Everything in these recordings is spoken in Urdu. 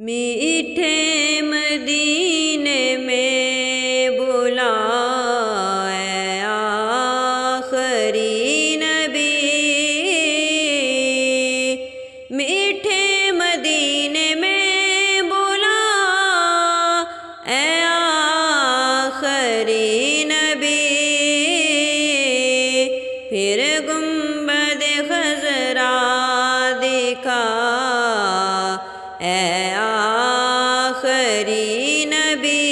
میٹھے مدینے میں بلا اے آخری نبی، میٹھے مدینے میں بلا اے آخری نبی، پھر گنبد خضرا دکھا اے آخری نبی،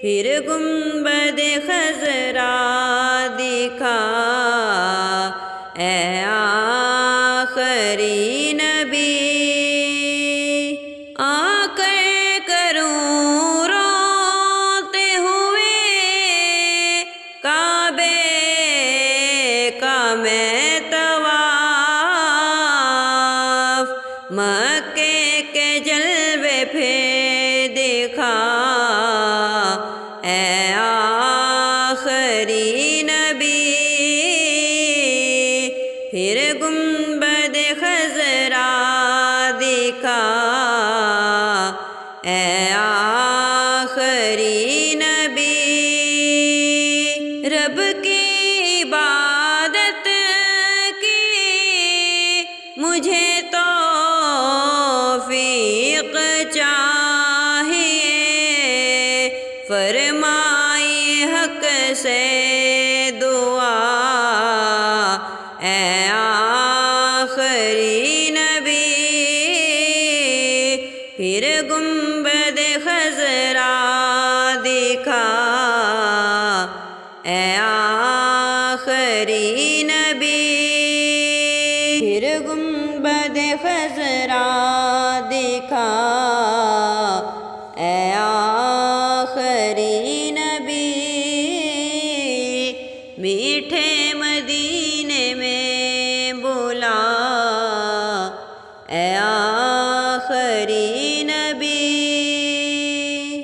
پھر گنبد خضرا دکھا اے آخری نبی، آ کر کروں روتے ہوئے کعبے کا میں طواف، مکے کے جلوے پھر دکھا اے آخری نبی، پھر گنبد خضرا دکھا اے آخری نبی، رب کی عبادت کی مجھے توفیق چاہیے، فرمائی حق سے دعا اے آخری نبی، پھر گنبد خضرا دکھا اے آخری نبی، پھر گنبد خضرا دکھا اے آخری نبی، میٹھے مدینے